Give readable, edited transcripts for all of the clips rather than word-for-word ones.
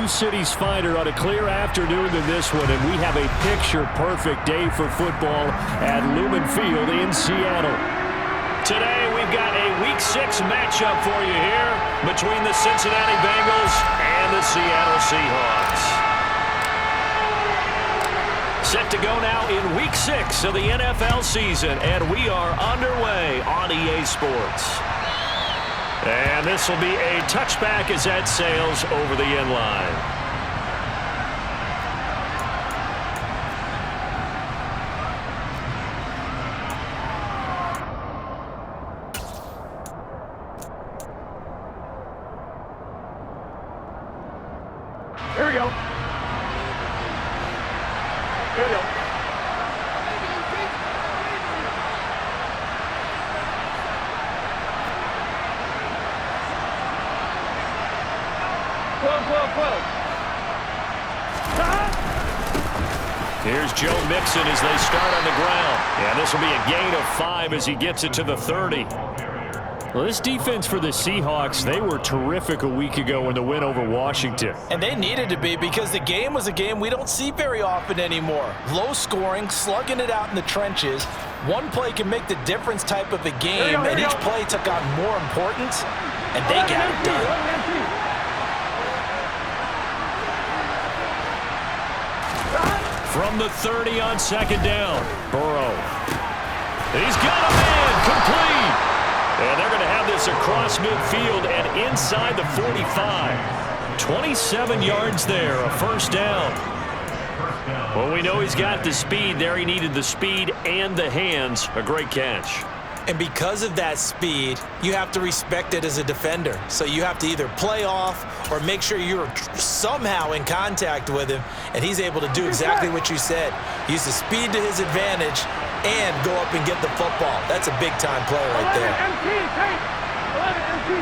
few cities finer on a clear afternoon than this one, and we have a picture-perfect day for football at Lumen Field in Seattle. Today, we've got a Week 6 matchup for you here between the Cincinnati Bengals and the Seattle Seahawks. Set to go now in Week 6 of the NFL season, and we are underway on EA Sports. And this will be a touchback as that sails over the end line. Here we go. Here we go. Here's Joe Mixon as they start on the ground. And this will be a gain of 5 as he gets it to the 30. Well, this defense for the Seahawks, they were terrific a week ago in the win over Washington. And they needed to be because the game was a game we don't see very often anymore. Low scoring, slugging it out in the trenches. One play can make the difference type of a game, and each play took on more importance, and they got it done. From the 30 on second down, Burrow. He's got a man, complete. And they're going to have this across midfield and inside the 45. 27 yards there, a first down. Well, we know he's got the speed there. He needed the speed and the hands. A great catch. And because of that speed, you have to respect it as a defender. So you have to either play off or make sure you're somehow in contact with him, and he's able to do exactly what you said. Use the speed to his advantage and go up and get the football. That's a big-time play right there. 11 MT,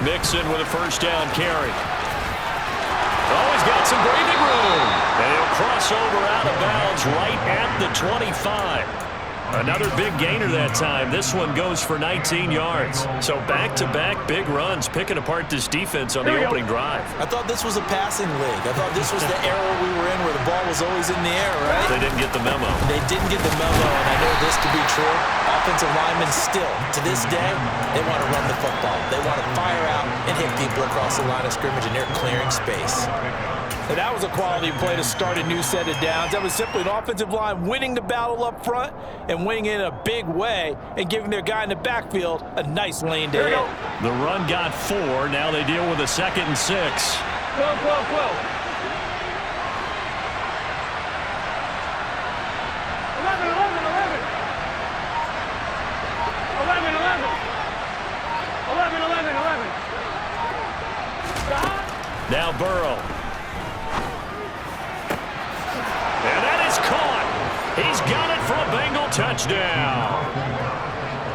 12. Mixon with a first down carry. Oh, he's got some breathing room. And he'll cross over out of bounds right at the 25. Another big gainer that time. This one goes for 19 yards. So back-to-back big runs, picking apart this defense on the opening drive. I thought this was a passing league. I thought this was the era we were in where the ball was always in the air, right? They didn't get the memo. They didn't get the memo, and I know this to be true. Offensive linemen still, to this day, they want to run the football. They want to fire out and hit people across the line of scrimmage, and they're clearing space. And that was a quality play to start a new set of downs. That was simply an offensive line winning the battle up front and winning it in a big way and giving their guy in the backfield a nice lane to hit. The run got 4. Now they deal with a 2nd and 6. 12. 11. Now Burrow. And that is caught. He's got it for a Bengal touchdown.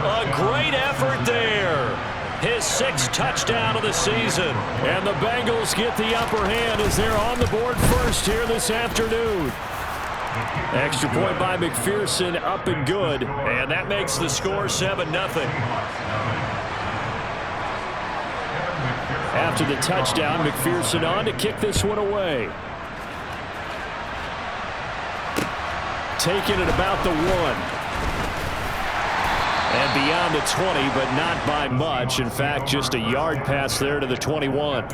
A great effort there. His 6th touchdown of the season. And the Bengals get the upper hand as they're on the board first here this afternoon. Extra point by McPherson, up and good. And that makes the score 7-0. After the touchdown, McPherson on to kick this one away. Taking it about the 1. And beyond the 20, but not by much. In fact, just a yard pass there to the 21.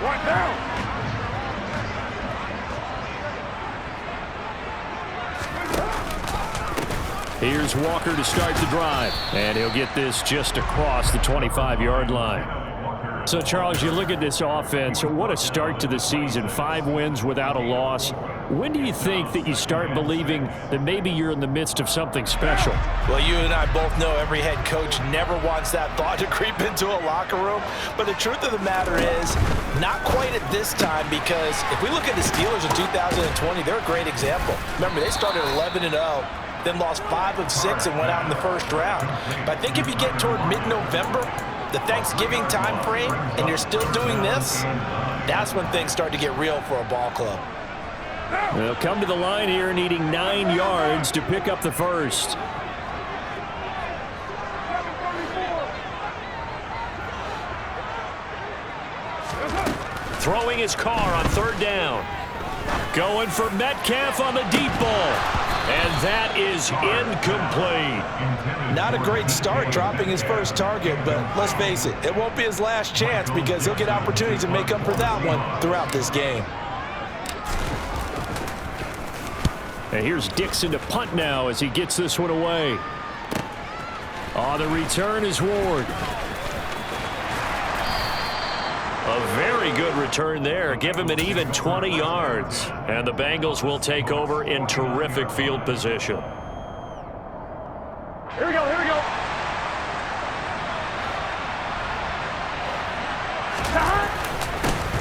Right now. Here's Walker to start the drive. And he'll get this just across the 25-yard line. So, Charles, you look at this offense, what a start to the season. 5 wins without a loss. When do you think that you start believing that maybe you're in the midst of something special? Well, you and I both know every head coach never wants that thought to creep into a locker room. But the truth of the matter is, not quite at this time, because if we look at the Steelers in 2020, they're a great example. Remember, they started 11-0. Then lost 5 of 6 and went out in the first round. But I think if you get toward mid-November, the Thanksgiving time frame and you're still doing this, that's when things start to get real for a ball club. They'll come to the line here needing 9 yards to pick up the first. Throwing his car on 3rd down. Going for Metcalf on the deep ball. And that is incomplete. Not a great start dropping his first target, but let's face it, it won't be his last chance because he'll get opportunities to make up for that one throughout this game. And here's Dixon to punt now as he gets this one away. On the return is Ward. A very good return there. Give him an even 20 yards. And the Bengals will take over in terrific field position. Here we go, here we go.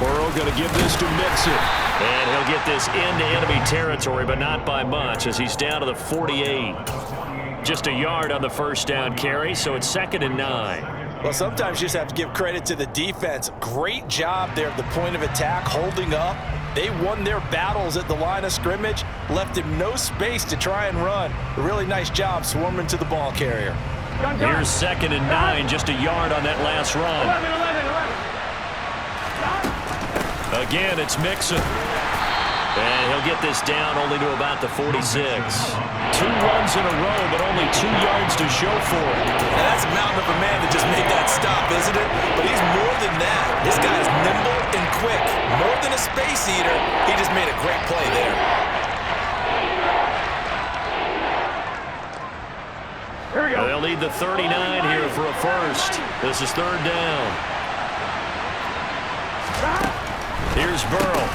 Burrow going to give this to Mixon. And he'll get this into enemy territory, but not by much as he's down to the 48. Just a yard on the first down carry, so it's 2nd and 9. Well, sometimes you just have to give credit to the defense. Great job there at the point of attack, holding up. They won their battles at the line of scrimmage, left him no space to try and run. A really nice job swarming to the ball carrier. Here's 2nd and 9, just a yard on that last run. 11. Again, it's Mixon. And he'll get this down only to about the 46. 2 runs in a row, but only 2 yards to show for it. And that's a mountain of a man that just made that stop, isn't it? But he's more than that. This guy is nimble and quick. More than a space eater, he just made a great play there. Here we go. They'll need the 39 here for a first. This is 3rd down. Here's Burrow.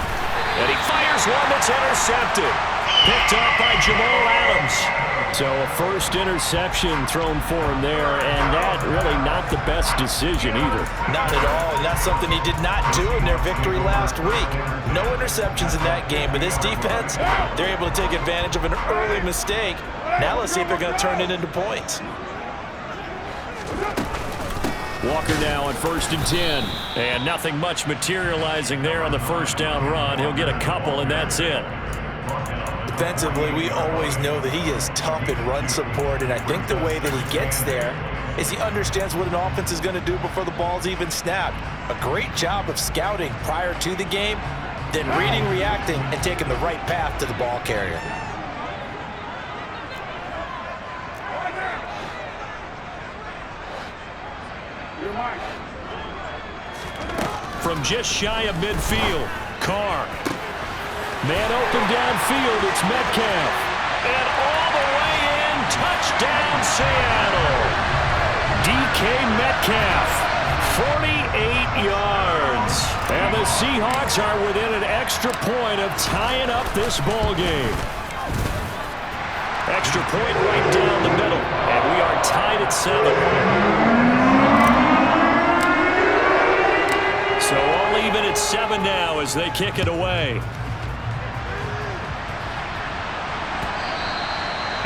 And he fires one that's intercepted. Picked up by Jamal Adams. So a first interception thrown for him there, and that really not the best decision either. Not at all, and that's something he did not do in their victory last week. No interceptions in that game, but this defense, they're able to take advantage of an early mistake. Now let's see if they're going to turn it into points. Walker now on 1st and 10. And nothing much materializing there on the first down run. He'll get a couple, and that's it. Defensively, we always know that he is tough in run support, and I think the way that he gets there is he understands what an offense is going to do before the ball's even snapped. A great job of scouting prior to the game, then reading, reacting, and taking the right path to the ball carrier. From just shy of midfield, Carr. Man open downfield, it's Metcalf. And all the way in, touchdown Seattle. DK Metcalf, 48 yards. And the Seahawks are within an extra point of tying up this ball game. Extra point right down the middle, and we are tied at 7. So all even at 7 now as they kick it away.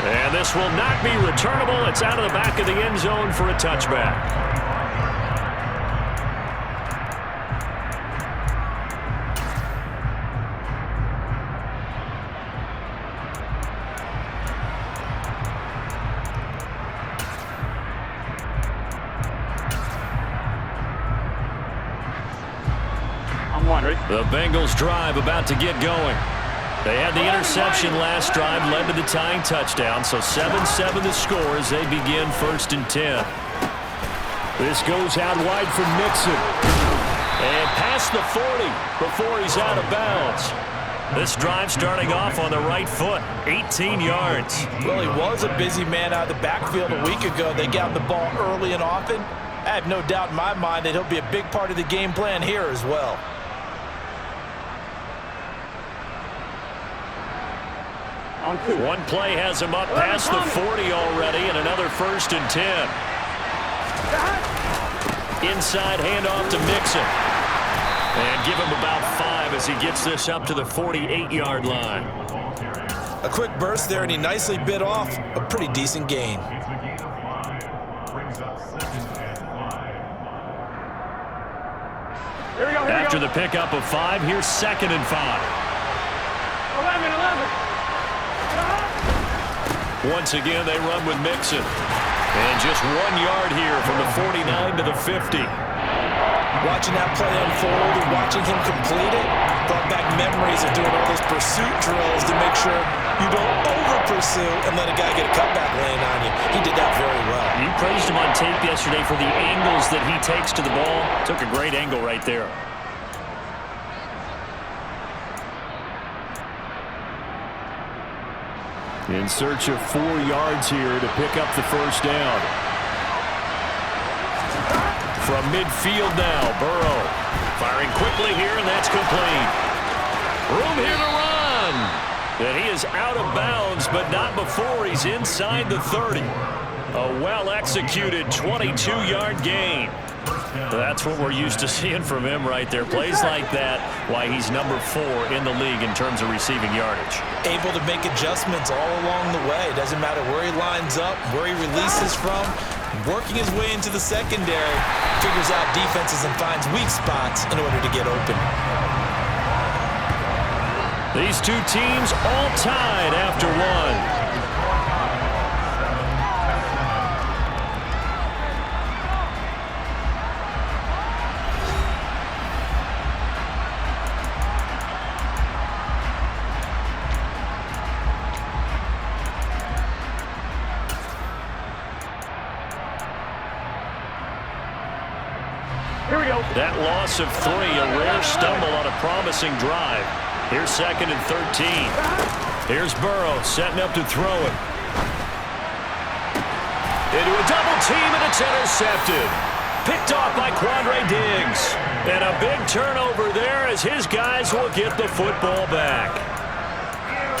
And this will not be returnable. It's out of the back of the end zone for a touchback. The Bengals drive about to get going. They had the interception last drive, led to the tying touchdown, so 7-7 the score as they begin 1st and 10. This goes out wide for Mixon. And past the 40 before he's out of bounds. This drive starting off on the right foot, 18 yards. Well, he was a busy man out of the backfield a week ago. They got the ball early and often. I have no doubt in my mind that he'll be a big part of the game plan here as well. One play has him up past the 40 already, and another 1st and 10. Inside handoff to Mixon. And give him about 5 as he gets this up to the 48-yard line. A quick burst there, and he nicely bit off a pretty decent gain. After the pickup of 5, here's 2nd and 5. 11. Once again, they run with Mixon. And just 1 yard here from the 49 to the 50. Watching that play unfold and watching him complete it brought back memories of doing all those pursuit drills to make sure you don't over-pursue and let a guy get a cutback laying on you. He did that very well. You praised him on tape yesterday for the angles that he takes to the ball. Took a great angle right there. In search of 4 yards here to pick up the first down. From midfield now, Burrow firing quickly here, and that's complete. Room here to run. And he is out of bounds, but not before he's inside the 30. A well-executed 22-yard gain. That's what we're used to seeing from him right there. Plays like that, why he's number 4 in the league in terms of receiving yardage. Able to make adjustments all along the way. Doesn't matter where he lines up, where he releases from. Working his way into the secondary, figures out defenses and finds weak spots in order to get open. These two teams all tied after 1. That loss of 3, a rare stumble on a promising drive. Here's 2nd and 13. Here's Burrow setting up to throw it. Into a double team, and it's intercepted. Picked off by Quandre Diggs. And a big turnover there as his guys will get the football back.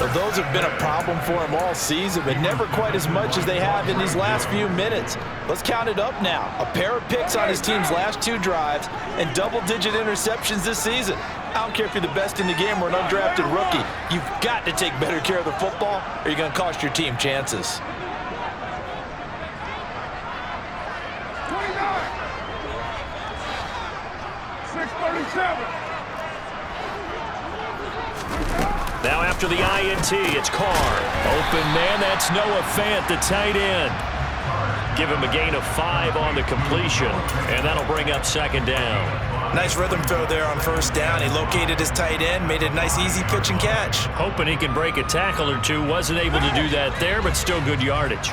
Well, those have been a problem for him all season, but never quite as much as they have in these last few minutes. Let's count it up now. A pair of picks on his team's last 2 drives and double-digit interceptions this season. I don't care if you're the best in the game or an undrafted rookie. You've got to take better care of the football or you're going to cost your team chances. 29. 637. Now after the INT, it's Carr. Open man, that's Noah Fant, the tight end. Give him a gain of 5 on the completion, and that'll bring up 2nd down. Nice rhythm throw there on 1st down. He located his tight end, made it a nice easy pitch and catch. Hoping he can break a tackle or 2. Wasn't able to do that there, but still good yardage.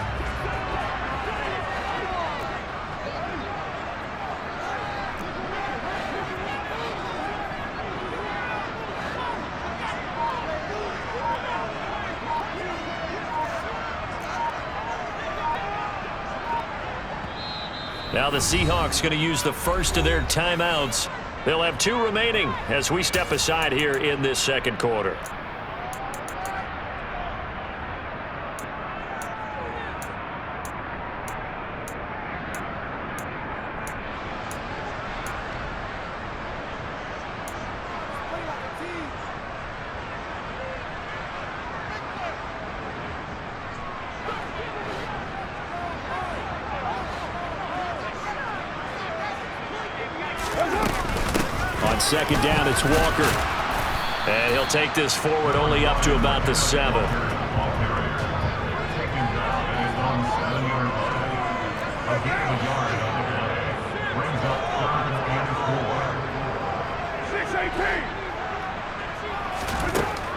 Now the Seahawks going to use the first of their timeouts. They'll have 2 remaining as we step aside here in this 2nd quarter. On 2nd down, it's Walker. And he'll take this forward only up to about the 7.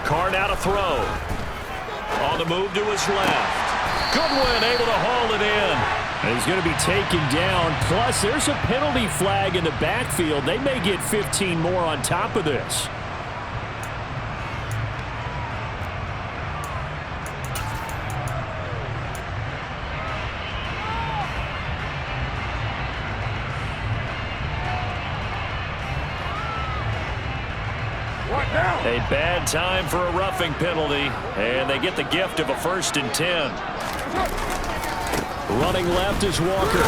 Carr now to throw. On the move to his left. Goodwin able to haul it in. And he's going to be taken down. Plus, there's a penalty flag in the backfield. They may get 15 more on top of this. A bad time for a roughing penalty, and they get the gift of a 1st and 10. Running left is Walker.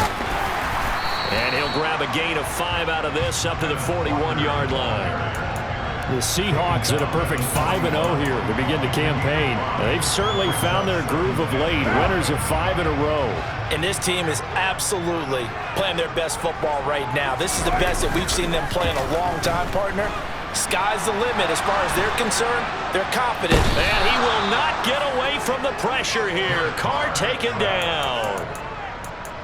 And he'll grab a gain of 5 out of this up to the 41-yard line. The Seahawks at a perfect 5-0 here to begin the campaign. They've certainly found their groove of late, winners of 5 in a row. And this team is absolutely playing their best football right now. This is the best that we've seen them play in a long time, partner. Sky's the limit as far as they're concerned. They're confident. And he will not get away from the pressure here. Carr taken down.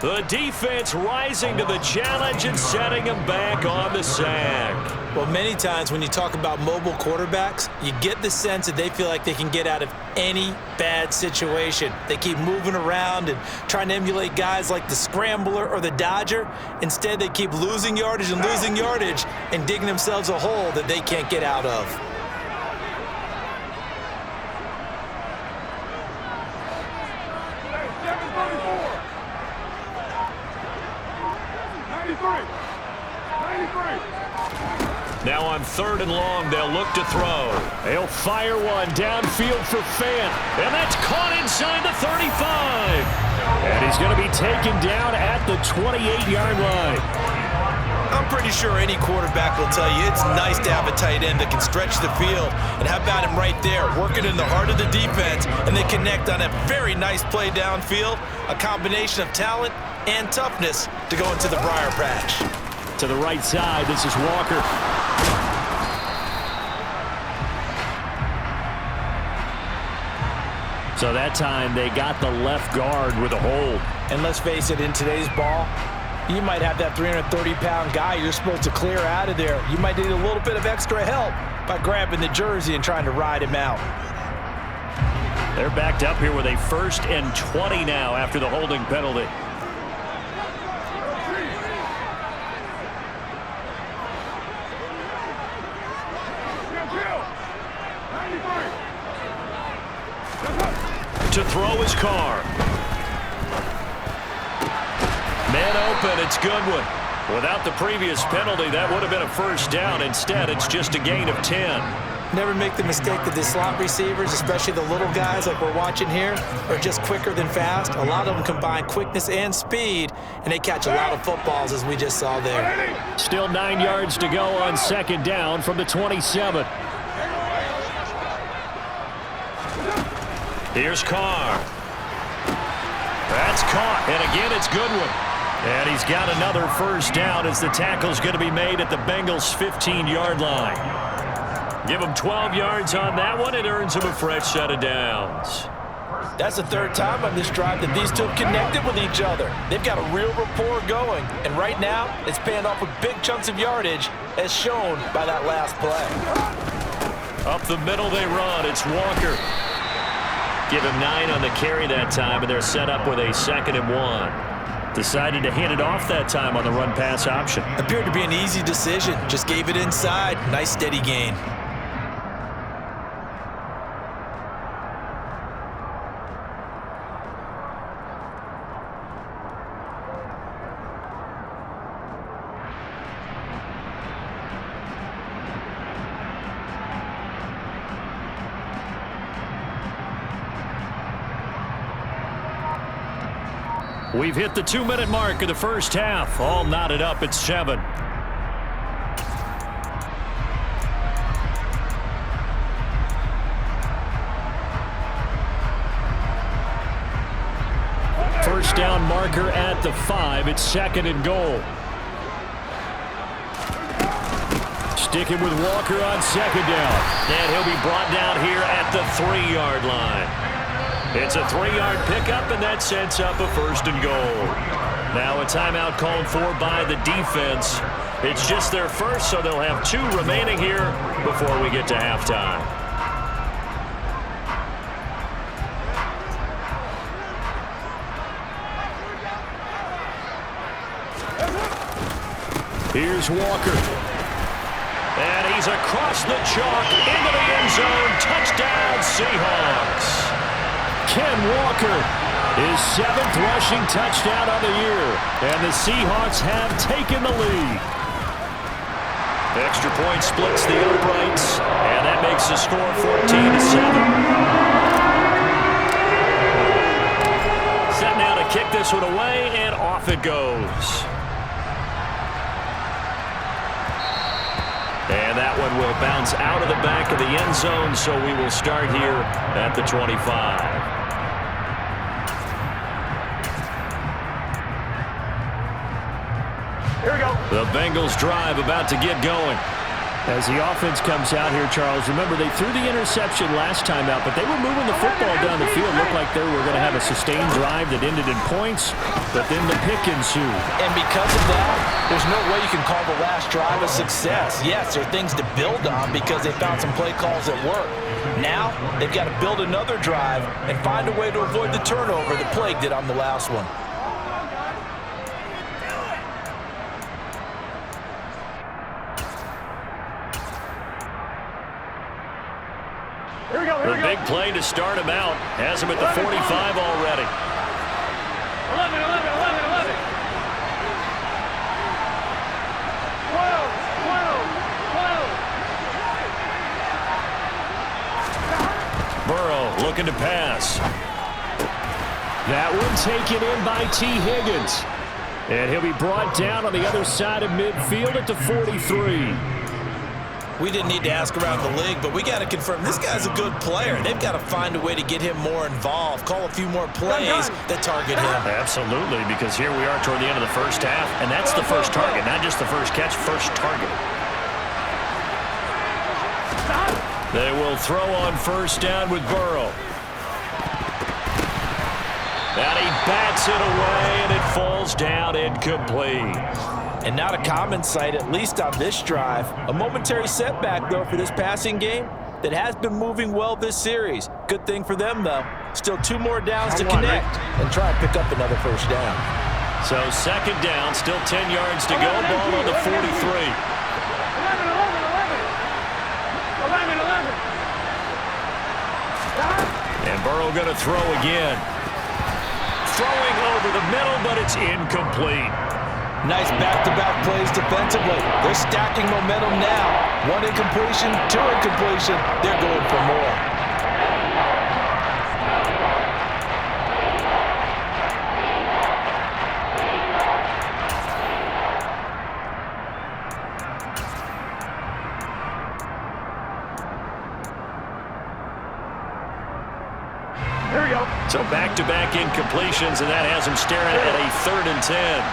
The defense rising to the challenge and setting him back on the sack. Well, many times when you talk about mobile quarterbacks, you get the sense that they feel like they can get out of any bad situation. They keep moving around and trying to emulate guys like the Scrambler or the Dodger. Instead, they keep losing yardage and digging themselves a hole that they can't get out of. Now on 3rd and long, they'll look to throw. They'll fire one downfield for Fant. And that's caught inside the 35. And he's going to be taken down at the 28-yard line. I'm pretty sure any quarterback will tell you it's nice to have a tight end that can stretch the field. And how about him right there, working in the heart of the defense, and they connect on a very nice play downfield, a combination of talent and toughness to go into the briar patch. To the right side, this is Walker. So that time they got the left guard with a hold. And let's face it, in today's ball, you might have that 330-pound guy you're supposed to clear out of there. You might need a little bit of extra help by grabbing the jersey and trying to ride him out. They're backed up here with a 1st and 20 now after the holding penalty. To throw his Carr. Man open, it's Goodwin. Without the previous penalty, that would have been a 1st down. Instead, it's just a gain of 10. Never make the mistake that the slot receivers, especially the little guys like we're watching here, are just quicker than fast. A lot of them combine quickness and speed, and they catch a lot of footballs, as we just saw there. Still 9 yards to go on 2nd down from the 27. Here's Carr. That's caught, and again it's Goodwin. And he's got another 1st down as the tackle's going to be made at the Bengals' 15-yard line. Give him 12 yards on that one. It earns him a fresh set of downs. That's the 3rd time on this drive that these two have connected with each other. They've got a real rapport going, and right now it's paying off with big chunks of yardage, as shown by that last play. Up the middle they run. It's Walker. Give him 9 on the carry that time, and they're set up with a 2nd and 1. Decided to hand it off that time on the run-pass option. Appeared to be an easy decision. Just gave it inside. Nice steady gain. We've hit the 2-minute mark of the 1st half. All knotted up at 7. First down marker at the 5. It's 2nd and goal. Sticking with Walker on 2nd down. And he'll be brought down here at the 3-yard line. It's a 3-yard pickup, and that sets up a 1st and goal. Now a timeout called for by the defense. It's just their first, so they'll have 2 remaining here before we get to halftime. Here's Walker. And he's across the chalk into the end zone. Touchdown, Seahawks. Ken Walker, his 7th rushing touchdown of the year, and the Seahawks have taken the lead. Extra point splits the uprights, and that makes the score 14-7. Set now to kick this one away, and off it goes. And that one will bounce out of the back of the end zone, so we will start here at the 25. Here we go. The Bengals drive about to get going. As the offense comes out here, Charles, remember they threw the interception last time out, but they were moving the football down the field. Looked like they were going to have a sustained drive that ended in points, but then the pick ensued. And because of that, there's no way you can call the last drive a success. Yes, there are things to build on because they found some play calls that work. Now, they've got to build another drive and find a way to avoid the turnover that plagued it on the last one. The big play to start him out has him at the 45 already. 11, 12, 12, 12. Burrow looking to pass. That one taken in by T. Higgins. And he'll be brought down on the other side of midfield at the 43. We didn't need to ask around the league, but we got to confirm this guy's a good player. They've got to find a way to get him more involved, call a few more plays that target him. Absolutely, because here we are toward the end of the first half, and that's the first target, not just the first catch, first target. They will throw on first down with Burrow. And he bats it away, and it falls down incomplete. And not a common sight, at least on this drive. A momentary setback, though, for this passing game that has been moving well this series. Good thing for them, though. Still 2 more downs to connect and try and pick up another first down. So second down, still 10 yards to go. Ball on the 43. 11. And Burrow going to throw again. Throwing over the middle, but it's incomplete. Nice back-to-back plays defensively. They're stacking momentum now. 1 incompletion, 2 incompletion. They're going for more. Here we go. So back-to-back incompletions, and that has him staring at a 3rd and 10.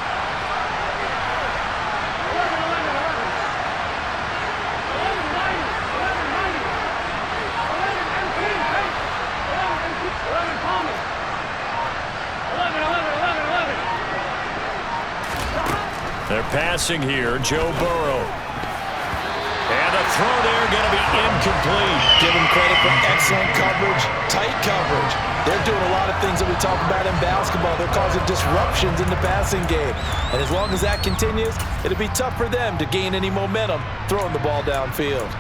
They're passing here, Joe Burrow. And the throw there going to be incomplete. Give them credit for excellent coverage, tight coverage. They're doing a lot of things that we talk about in basketball. They're causing disruptions in the passing game. And as long as that continues, it'll be tough for them to gain any momentum throwing the ball downfield.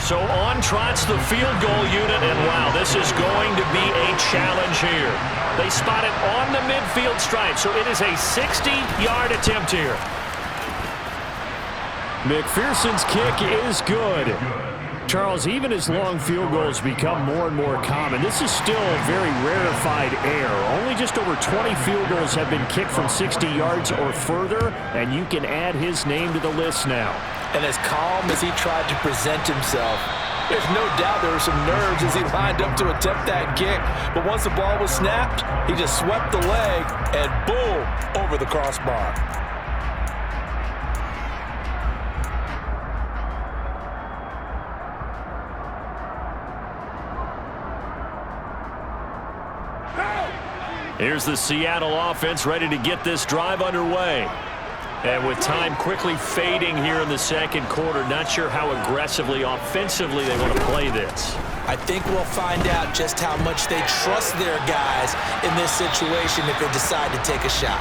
So on trots the field goal unit, and wow, this is going to be a challenge here. They spot it on the midfield stripe, so it is a 60-yard attempt here. McPherson's kick is good. Charles, even as long field goals become more and more common, this is still a very rarefied air. Only just over 20 field goals have been kicked from 60 yards or further, and you can add his name to the list now. And as calm as he tried to present himself, there's no doubt there were some nerves as he lined up to attempt that kick. But once the ball was snapped, he just swept the leg and boom, over the crossbar. Here's the Seattle offense ready to get this drive underway. And with time quickly fading here in the second quarter, not sure how aggressively, offensively they want to play this. I think we'll find out just how much they trust their guys in this situation if they decide to take a shot.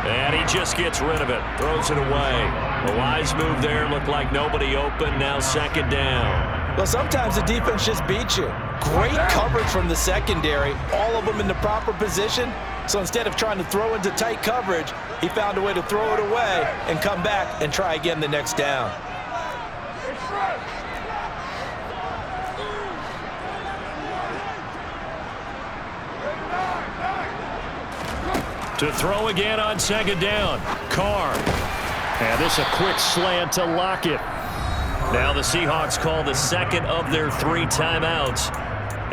And he just gets rid of it, throws it away. A wise move there, looked like nobody open, now second down. Well, sometimes the defense just beats you. Great coverage from the secondary, all of them in the proper position. So instead of trying to throw into tight coverage, he found a way to throw it away and come back and try again the next down. To throw again on second down. Carr. And this a quick slant to Lockett. Now the Seahawks call the second of their 3 timeouts,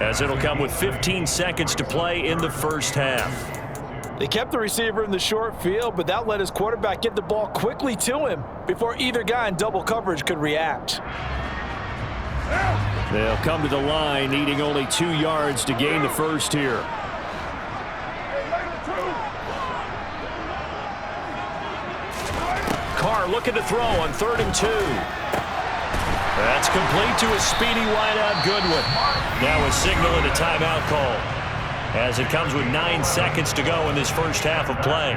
as it'll come with 15 seconds to play in the first half. They kept the receiver in the short field, but that let his quarterback get the ball quickly to him before either guy in double coverage could react. They'll come to the line, needing only 2 yards to gain the first here. Carr looking to throw on 3rd and 2. That's complete to a speedy wideout Goodwin. Now a signal and a timeout call, as it comes with 9 seconds to go in this first half of play.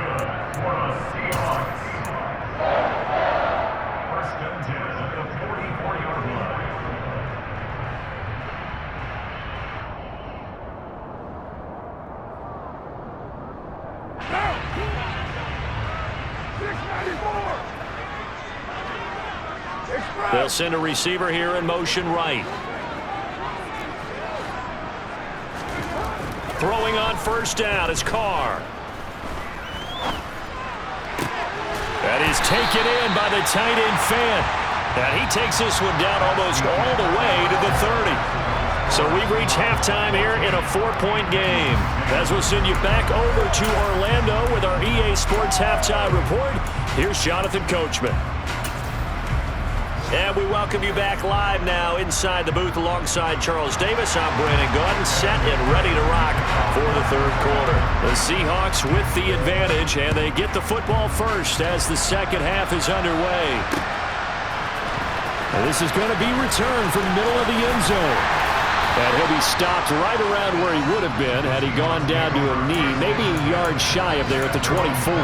They'll send a receiver here in motion right. Throwing on first down is Carr. That is taken in by the tight end Fant. And he takes this one down almost all the way to the 30. So we've reached halftime here in a 4-point game. As we'll send you back over to Orlando with our EA Sports Halftime Report, here's Jonathan Coachman. And we welcome you back live now inside the booth alongside Charles Davis. I'm Brandon Gaudin, set and ready to rock for the third quarter. The Seahawks with the advantage, and they get the football first as the second half is underway. And this is going to be returned from the middle of the end zone. And he'll be stopped right around where he would have been had he gone down to a knee, maybe a yard shy of there at the 24.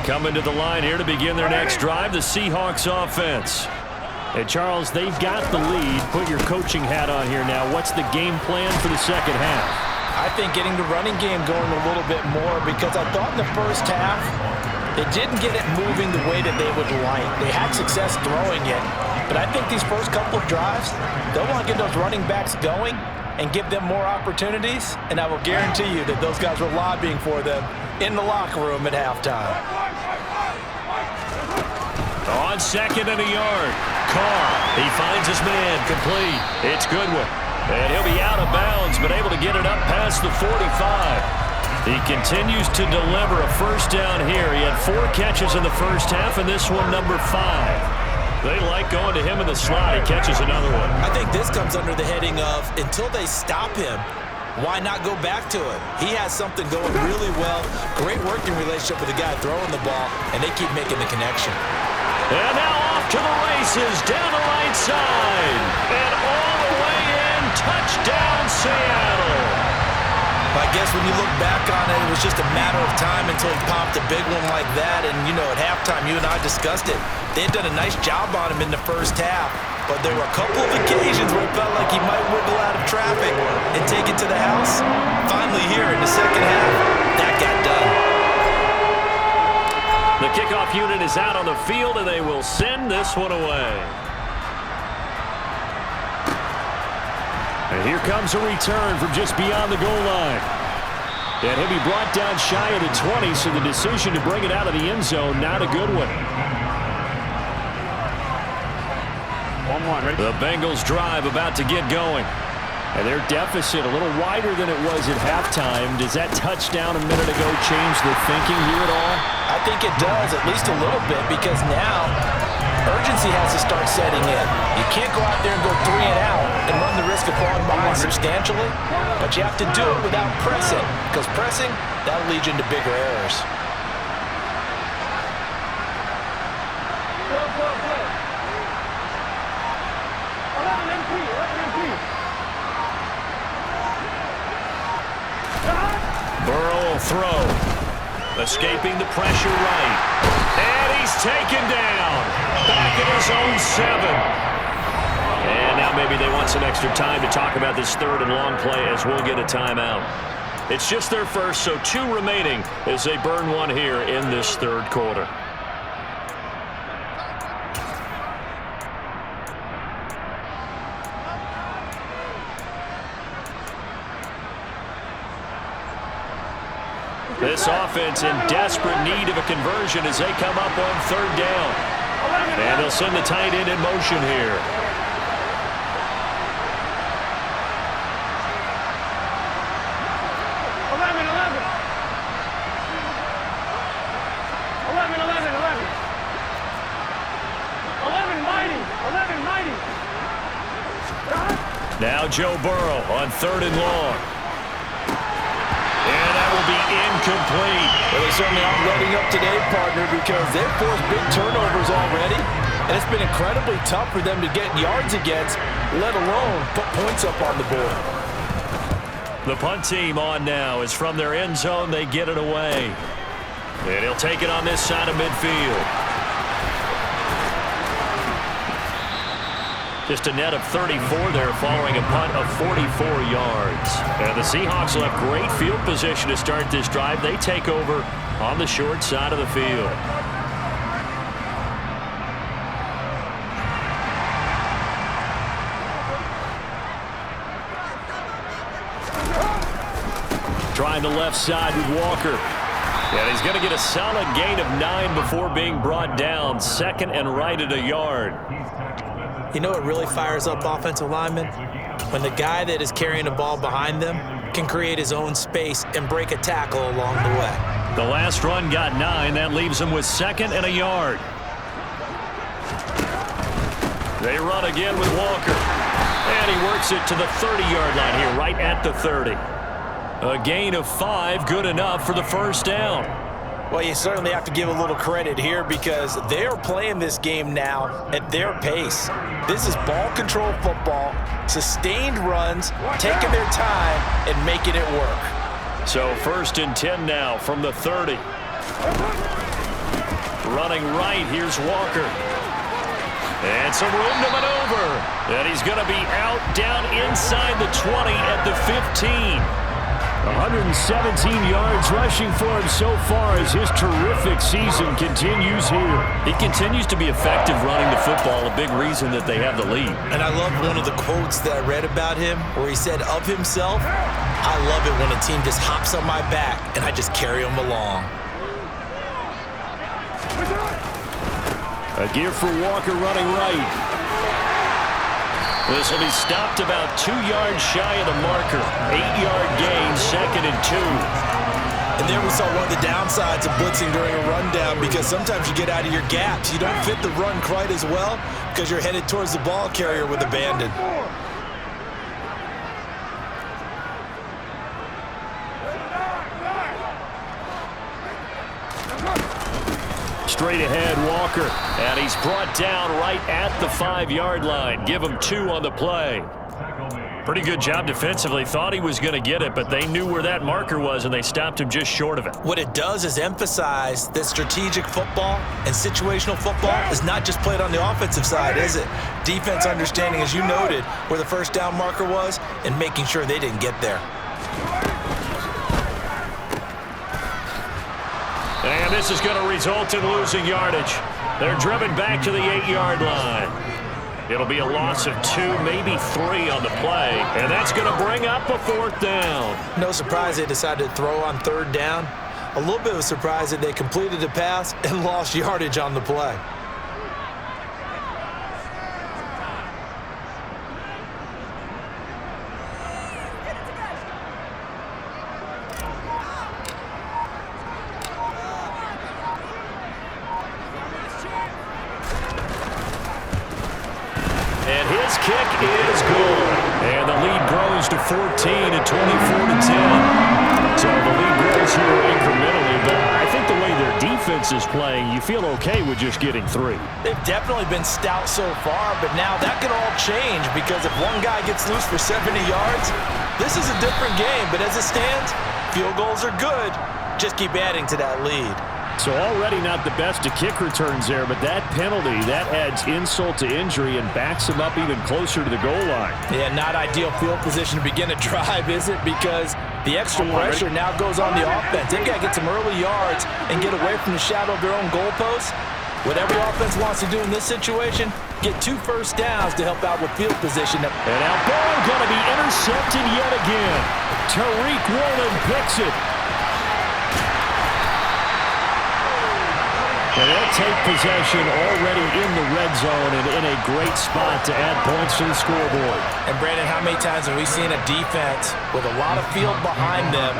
Coming to the line here to begin their next drive, the Seahawks offense. Hey, Charles, they've got the lead. Put your coaching hat on here now. What's the game plan for the second half? I think getting the running game going a little bit more, because I thought in the first half they didn't get it moving the way that they would like. They had success throwing it, but I think these first couple of drives, they'll want to get those running backs going and give them more opportunities, and I will guarantee you that those guys were lobbying for them in the locker room at halftime. On second and a yard, Carr, he finds his man, complete. It's Goodwin, and he'll be out of bounds, but able to get it up past the 45. He continues to deliver a first down here. He had 4 catches in the first half, and this one number 5. They like going to him in the slot. He catches another one. I think this comes under the heading of, until they stop him, why not go back to him? He has something going really well. Great working relationship with the guy throwing the ball, and they keep making the connection. And now off to the races, down the right side. And all the way in, touchdown Seattle. I guess when you look back on it, it was just a matter of time until he popped a big one like that. And, you know, at halftime, you and I discussed it. They had done a nice job on him in the first half. But there were a couple of occasions where it felt like he might wiggle out of traffic and take it to the house. Finally here in the second half, that got done. The kickoff unit is out on the field, and they will send this one away. And here comes a return from just beyond the goal line. And he'll be brought down shy of the 20, so the decision to bring it out of the end zone, not a good one. The Bengals drive about to get going. And their deficit a little wider than it was at halftime. Does that touchdown a minute ago change their thinking here at all? I think it does, at least a little bit, because now urgency has to start setting in. You can't go out there and go 3 and out and run the risk of falling behind substantially, but you have to do it without pressing, because pressing, that'll lead you into bigger errors. Burrow will throw. Escaping the pressure right. And he's taken down. Back at his own 7. And now maybe they want some extra time to talk about this third and long play as we'll get a timeout. It's just their first, so 2 remaining as they burn one here in this third quarter. This offense in desperate need of a conversion as they come up on third down. And they'll send the tight end in motion here. Now Joe Burrow on third and long. And that will be incomplete. Well, they certainly aren't letting up today, partner, because they've forced big turnovers already. And it's been incredibly tough for them to get yards against, let alone put points up on the board. The punt team on now is from their end zone. They get it away. And he'll take it on this side of midfield. Just a net of 34 there following a punt of 44 yards. And the Seahawks will have great field position to start this drive. They take over on the short side of the field. Trying the left side with Walker. And he's going to get a solid gain of 9 before being brought down. Second and right at a yard. You know what really fires up offensive linemen? When the guy that is carrying the ball behind them can create his own space and break a tackle along the way. The last run got 9. That leaves him with second and a yard. They run again with Walker. And he works it to the 30-yard line here, right at the 30. A gain of 5, good enough for the first down. Well, you certainly have to give a little credit here because they are playing this game now at their pace. This is ball control football, sustained runs, taking their time and making it work. So first and 10 now from the 30. Running right, here's Walker. And some room to maneuver. And he's going to be out down inside the 20 at the 15. 117 yards rushing for him so far as his terrific season continues here. He continues to be effective running the football, a big reason that they have the lead. And I love one of the quotes that I read about him where he said of himself, I love it when a team just hops on my back and I just carry them along. A give for Walker running right. This will be stopped about 2 yards shy of the marker. 8-yard gain, second and 2. And there we saw one of the downsides of blitzing during a rundown because sometimes you get out of your gaps. You don't fit the run quite as well because you're headed towards the ball carrier with abandon. Straight ahead, Walker. And he's brought down right at the 5-yard line. Give him 2 on the play. Pretty good job defensively. Thought he was going to get it, but they knew where that marker was, and they stopped him just short of it. What it does is emphasize that strategic football and situational football is not just played on the offensive side, is it? Defense understanding, as you noted, where the first down marker was and making sure they didn't get there. And this is going to result in losing yardage. They're driven back to the 8-yard line. It'll be a loss of 2, maybe 3 on the play. And that's going to bring up a 4th down. No surprise they decided to throw on 3rd down. A little bit of a surprise that they completed the pass and lost yardage on the play. And his kick is good. And the lead grows to 14 and 24-10. So the lead grows here incrementally, but I think the way their defense is playing, you feel okay with just getting 3. They've definitely been stout so far, but now that could all change because if one guy gets loose for 70 yards, this is a different game. But as it stands, field goals are good. Just keep adding to that lead. So already not the best of kick returns there, but that penalty, that adds insult to injury and backs him up even closer to the goal line. Yeah, not ideal field position to begin a drive, is it? Because the extra pressure now goes on the offense. They've got to get some early yards and get away from the shadow of their own goalposts. What every offense wants to do in this situation, get 2 first downs to help out with field position. And now ball going to be intercepted yet again. Tariq Woolen picks it. And they'll take possession already in the red zone and in a great spot to add points to the scoreboard. And, Brandon, how many times have we seen a defense with a lot of field behind them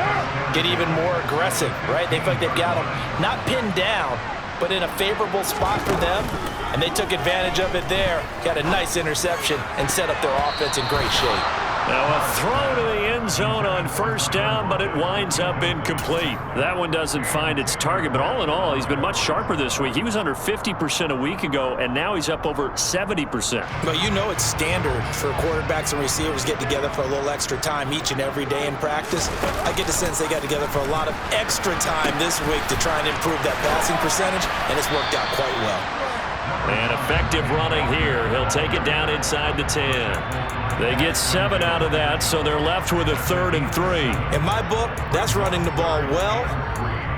get even more aggressive, right? They feel like they've got them not pinned down, but in a favorable spot for them, and they took advantage of it there, got a nice interception, and set up their offense in great shape. Now a throw to the end zone on first down, but it winds up incomplete. That one doesn't find its target, but all in all, he's been much sharper this week. He was under 50% a week ago, and now he's up over 70%. But you know it's standard for quarterbacks and receivers get together for a little extra time each and every day in practice. I get the sense they got together for a lot of extra time this week to try and improve that passing percentage, and it's worked out quite well. And effective running here. He'll take it down inside the 10. They get 7 out of that, so they're left with a 3rd and 3. In my book, that's running the ball well,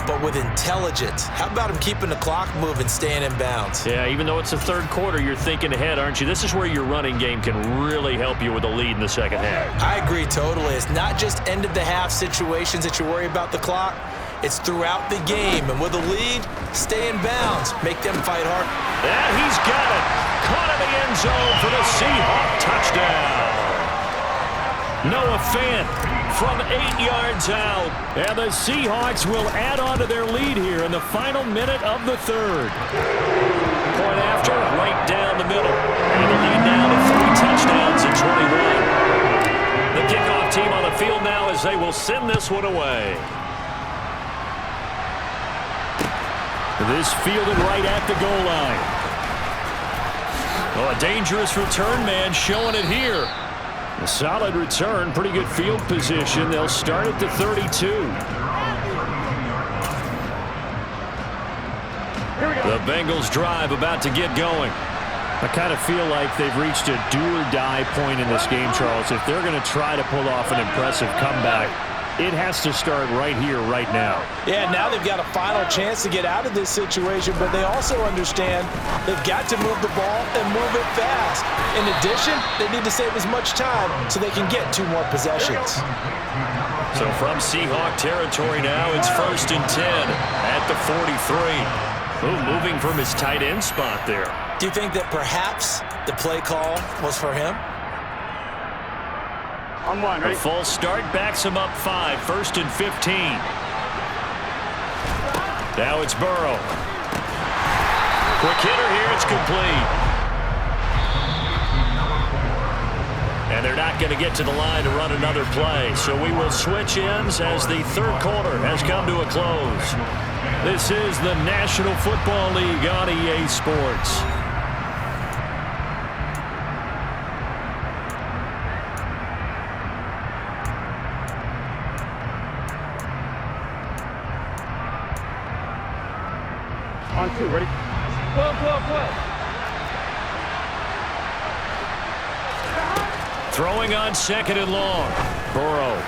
but with intelligence. How about him keeping the clock moving, staying in bounds? Yeah, even though it's the third quarter, you're thinking ahead, aren't you? This is where your running game can really help you with a lead in the second half. I agree totally. It's not just end-of-the-half situations that you worry about the clock. It's throughout the game. And with a lead, stay in bounds. Make them fight hard. And he's got it. Caught in the end zone for the Seahawk touchdown. Noah Fant from 8 yards out. And the Seahawks will add on to their lead here in the final minute of the third. Point after, right down the middle. And the lead now to 3 touchdowns at 21. The kickoff team on the field now as they will send this one away. This fielded right at the goal line. Oh, a dangerous return man showing it here. A solid return, pretty good field position. They'll start at the 32. The Bengals drive about to get going. I kind of feel like they've reached a do-or-die point in this game, Charles. If they're going to try to pull off an impressive comeback, it has to start right here, right now. Yeah, now they've got a final chance to get out of this situation, but they also understand they've got to move the ball and move it fast. In addition, they need to save as much time so they can get 2 more possessions. So from Seahawk territory now, it's 1st and 10 at the 43. Ooh, moving from his tight end spot there. Do you think that perhaps the play call was for him? On one, ready? A false start backs him up 5, 1st and 15. Now it's Burrow. Quick hitter here, it's complete. And they're not going to get to the line to run another play, so we will switch ends as the third quarter has come to a close. This is the National Football League on EA Sports. On 2, ready? 12. Throwing on 2nd and long. Burrow.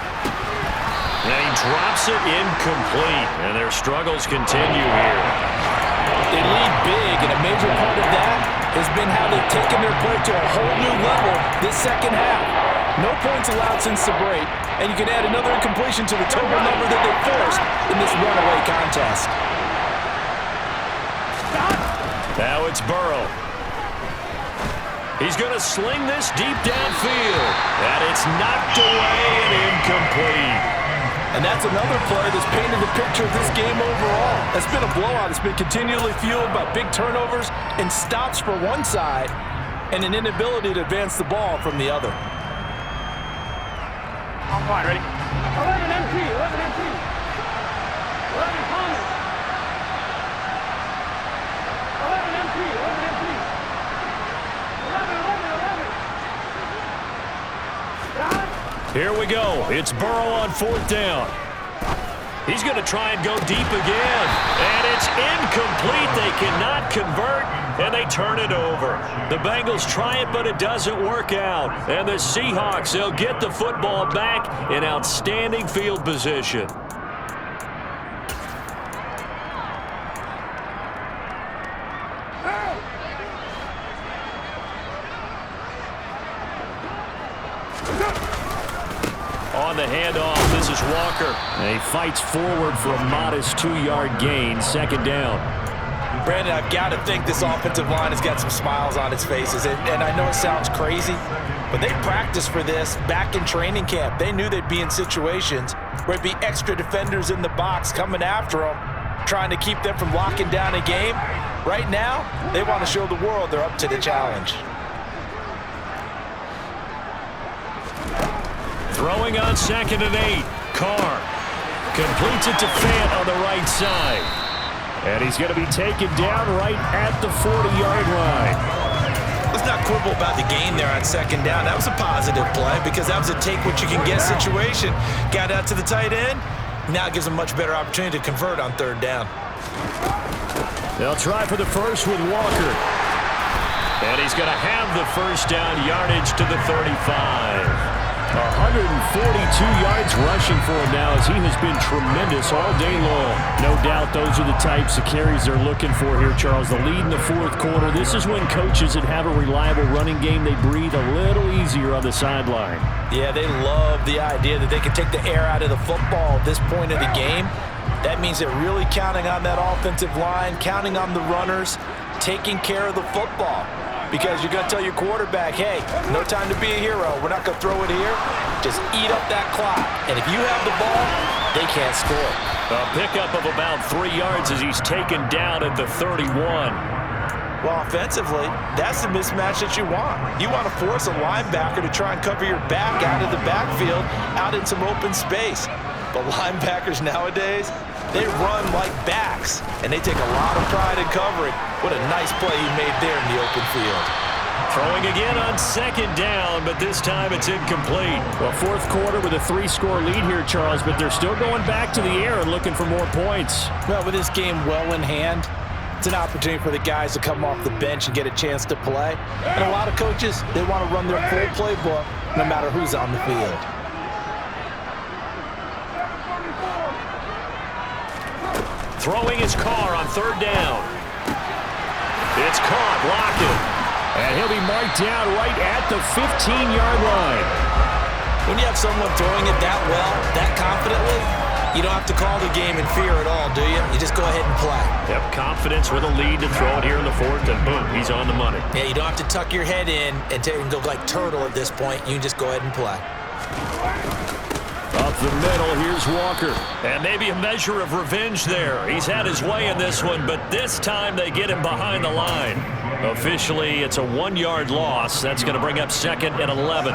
And he drops it incomplete. And their struggles continue here. They lead big, and a major part of that has been how they've taken their play to a whole new level this second half. No points allowed since the break, and you can add another incompletion to the total number that they forced in this runaway contest. Now it's Burrow. He's going to sling this deep downfield. And it's knocked away and incomplete. And that's another play that's painted the picture of this game overall. It's been a blowout. It's been continually fueled by big turnovers and stops for one side and an inability to advance the ball from the other. On one, ready? 11 MT. 11 Thomas. 11 MT. 11. Here we go. It's Burrow on 4th down. He's going to try and go deep again. And it's incomplete. They cannot convert, and they turn it over. The Bengals try it, but it doesn't work out. And the Seahawks, they'll get the football back in outstanding field position. On the handoff, this is Walker. He fights forward for a modest 2-yard gain, 2nd down. Brandon, I've got to think this offensive line has got some smiles on its faces. And I know it sounds crazy, but they practiced for this back in training camp. They knew they'd be in situations where it'd be extra defenders in the box coming after them, trying to keep them from locking down a game. Right now, they want to show the world they're up to the challenge. Throwing on 2nd and 8. Carr completes it to Fant on the right side. And he's going to be taken down right at the 40-yard line. Let's not quibble about the gain there on 2nd down. That was a positive play because that was a take-what-you-can-get situation. Got out to the tight end. Now it gives them a much better opportunity to convert on 3rd down. They'll try for the first with Walker. And he's going to have the first down yardage to the 35. 142 yards rushing for him now as he has been tremendous all day long. No doubt those are the types of carries they're looking for here, Charles. The lead in the 4th quarter. This is when coaches that have a reliable running game, they breathe a little easier on the sideline. Yeah, they love the idea that they can take the air out of the football at this point of the game. That means they're really counting on that offensive line, counting on the runners, taking care of the football. Because you're going to tell your quarterback, hey, no time to be a hero. We're not going to throw it here. Just eat up that clock. And if you have the ball, they can't score. A pickup of about 3 yards as he's taken down at the 31. Well, offensively, that's the mismatch that you want. You want to force a linebacker to try and cover your back out of the backfield, out in some open space. But linebackers nowadays, they run like backs, and they take a lot of pride in covering. What a nice play he made there in the open field. Throwing again on 2nd down, but this time it's incomplete. Well, 4th quarter with a 3-score lead here, Charles, but they're still going back to the air and looking for more points. Well, with this game well in hand, it's an opportunity for the guys to come off the bench and get a chance to play. And a lot of coaches, they want to run their full playbook no matter who's on the field. Throwing his Carr on 3rd down. It's caught, Lockett. And he'll be marked down right at the 15-yard line. When you have someone throwing it that well, that confidently, you don't have to call the game in fear at all, do you? You just go ahead and play. Yep, confidence with a lead to throw it here in the 4th, and boom, he's on the money. Yeah, you don't have to tuck your head in and go like turtle at this point. You can just go ahead and play. Up the middle, here's Walker. And maybe a measure of revenge there. He's had his way in this one, but this time they get him behind the line. Officially, it's a 1-yard loss. That's going to bring up 2nd and 11.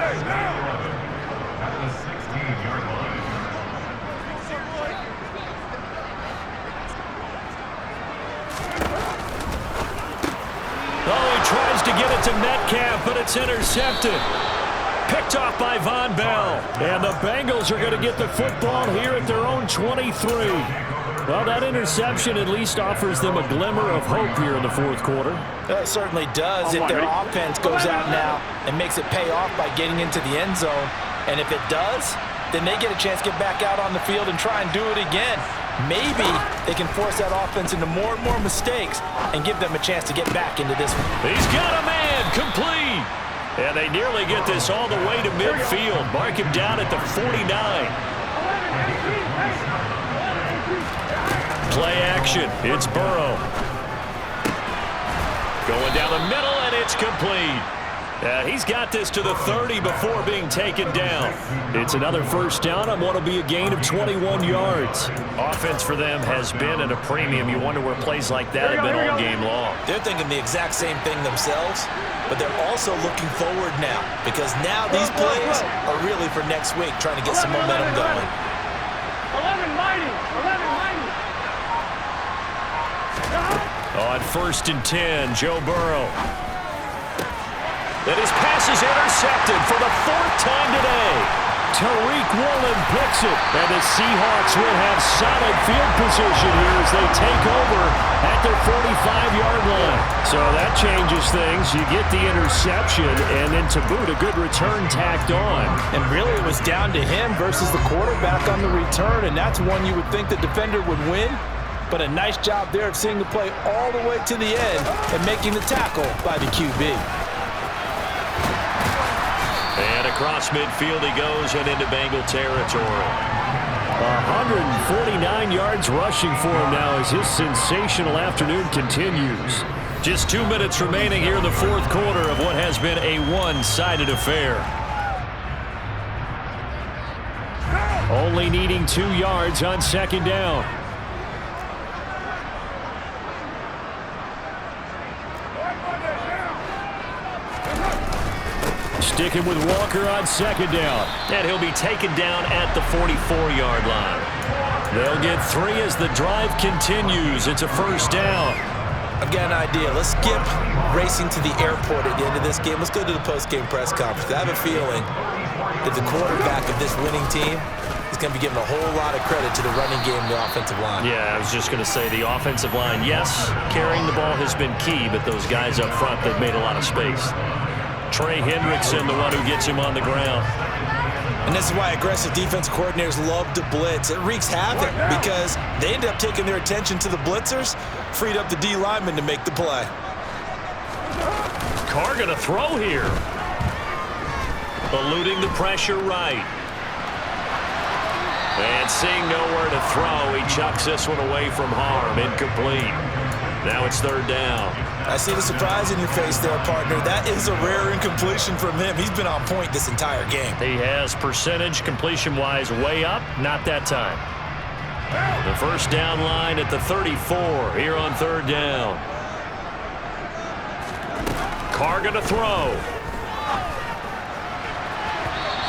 Oh, he tries to get it to Metcalf, but it's intercepted. Picked off by Von Bell. And the Bengals are going to get the football here at their own 23. Well, that interception at least offers them a glimmer of hope here in the 4th quarter. It certainly does if their offense goes out now and makes it pay off by getting into the end zone. And if it does, then they get a chance to get back out on the field and try and do it again. Maybe they can force that offense into more and more mistakes and give them a chance to get back into this one. He's got a man, complete. And they nearly get this all the way to midfield. Mark him down at the 49. Play action. It's Burrow. Going down the middle, and it's complete. He's got this to the 30 before being taken down. It's another first down on what will be a gain of 21 yards. Offense for them has been at a premium. You wonder where plays like that have been all game long. They're thinking the exact same thing themselves, but they're also looking forward now because now these plays are really for next week, trying to get some momentum going. 11 mighty. 11 mighty. On 1st and 10, Joe Burrow. And his pass is intercepted for the 4th time today. Tariq Woolen picks it, and the Seahawks will have solid field position here as they take over at their 45-yard line. So that changes things. You get the interception, and then to boot, a good return tacked on. And really it was down to him versus the quarterback on the return, and that's one you would think the defender would win. But a nice job there of seeing the play all the way to the end and making the tackle by the QB. And across midfield he goes and into Bengal territory. 149 yards rushing for him now as his sensational afternoon continues. Just 2 minutes remaining here in the fourth quarter of what has been a one-sided affair. Only needing 2 yards on second down. Sticking with Walker on second down. And he'll be taken down at the 44-yard line. They'll get 3 as the drive continues. It's a first down. I've got an idea. Let's skip racing to the airport at the end of this game. Let's go to the post-game press conference. I have a feeling that the quarterback of this winning team is going to be giving a whole lot of credit to the running game and the offensive line. Yeah, I was just going to say the offensive line, yes, carrying the ball has been key, but those guys up front, they've made a lot of space. Trey Hendrickson, the one who gets him on the ground. And this is why aggressive defense coordinators love to blitz. It wreaks havoc because they end up taking their attention to the blitzers, freed up the D lineman to make the play. Carr going to throw here. Eluding the pressure right. And seeing nowhere to throw, he chucks this one away from harm. Incomplete. Now it's third down. I see the surprise in your face there, partner. That is a rare incompletion from him. He's been on point this entire game. He has percentage completion-wise way up. Not that time. The first down line at the 34 here on third down. Carr going to throw.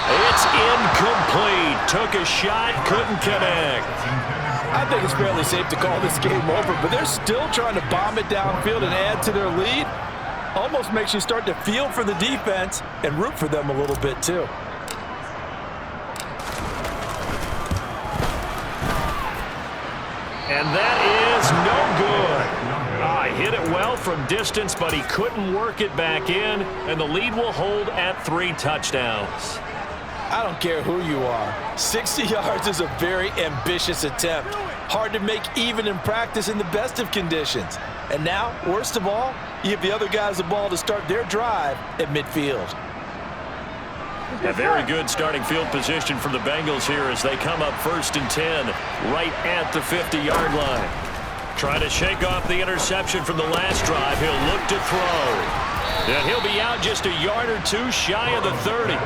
It's incomplete. Took a shot, couldn't connect. I think it's fairly safe to call this game over, but they're still trying to bomb it downfield and add to their lead. Almost makes you start to feel for the defense and root for them a little bit too. And that is no good. He hit it well from distance, but he couldn't work it back in, and the lead will hold at 3 touchdowns. I don't care who you are. 60 yards is a very ambitious attempt. Hard to make even in practice in the best of conditions. And now, worst of all, you give the other guys the ball to start their drive at midfield. A very good starting field position for the Bengals here as they come up 1st and 10 right at the 50-yard line. Trying to shake off the interception from the last drive. He'll look to throw. And he'll be out just a yard or two shy of the 30.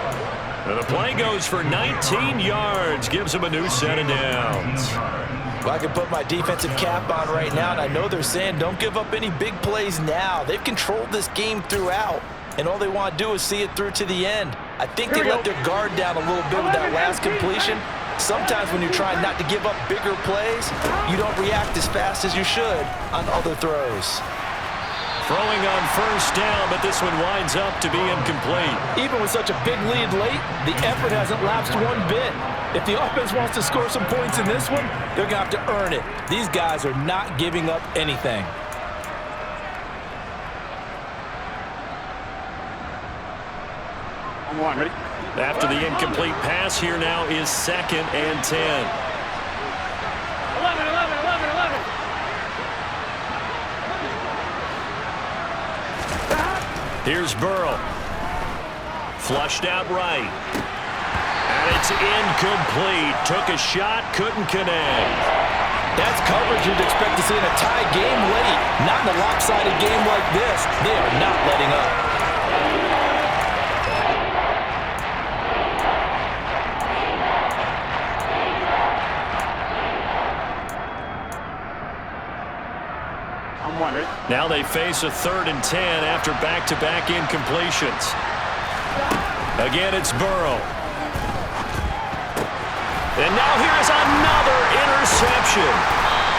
And the play goes for 19 yards. Gives him a new set of downs. Well, I can put my defensive cap on right now, and I know they're saying don't give up any big plays now. They've controlled this game throughout, and all they want to do is see it through to the end. I think they let their guard down a little bit with that last completion. Sometimes when you're trying not to give up bigger plays, you don't react as fast as you should on other throws. Throwing on first down, but this one winds up to be incomplete. Even with such a big lead late, the effort hasn't lapsed one bit. If the offense wants to score some points in this one, they're going to have to earn it. These guys are not giving up anything. Ready? After the incomplete pass, here now is 2nd and 10. 11, 11, 11, 11. Here's Burrow. Flushed out right. And it's incomplete. Took a shot, couldn't connect. That's coverage you'd expect to see in a tie game late. Not in a lopsided game like this. They are not letting up. Now they face a 3rd and 10 after back-to-back incompletions. Again, it's Burrow. And now here's another interception.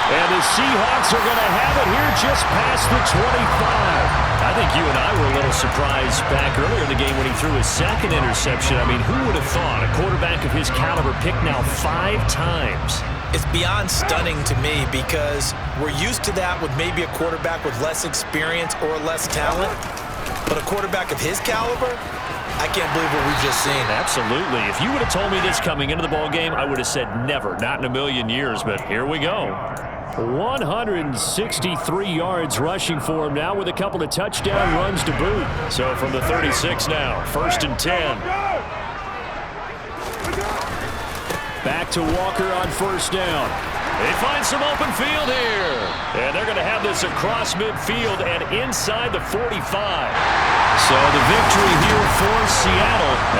And the Seahawks are going to have it here just past the 25. I think you and I were a little surprised back earlier in the game when he threw his 2nd interception. I mean, who would have thought a quarterback of his caliber picked now 5 times? It's beyond stunning to me because we're used to that with maybe a quarterback with less experience or less talent. But a quarterback of his caliber, I can't believe what we've just seen. Absolutely. If you would have told me this coming into the ball game, I would have said never, not in a million years. But here we go. 163 yards rushing for him now with a couple of touchdown runs to boot. So from the 36 now, 1st and 10. Back to Walker on first down. They find some open field here. And they're going to have this across midfield and inside the 45. So the victory here for Seattle.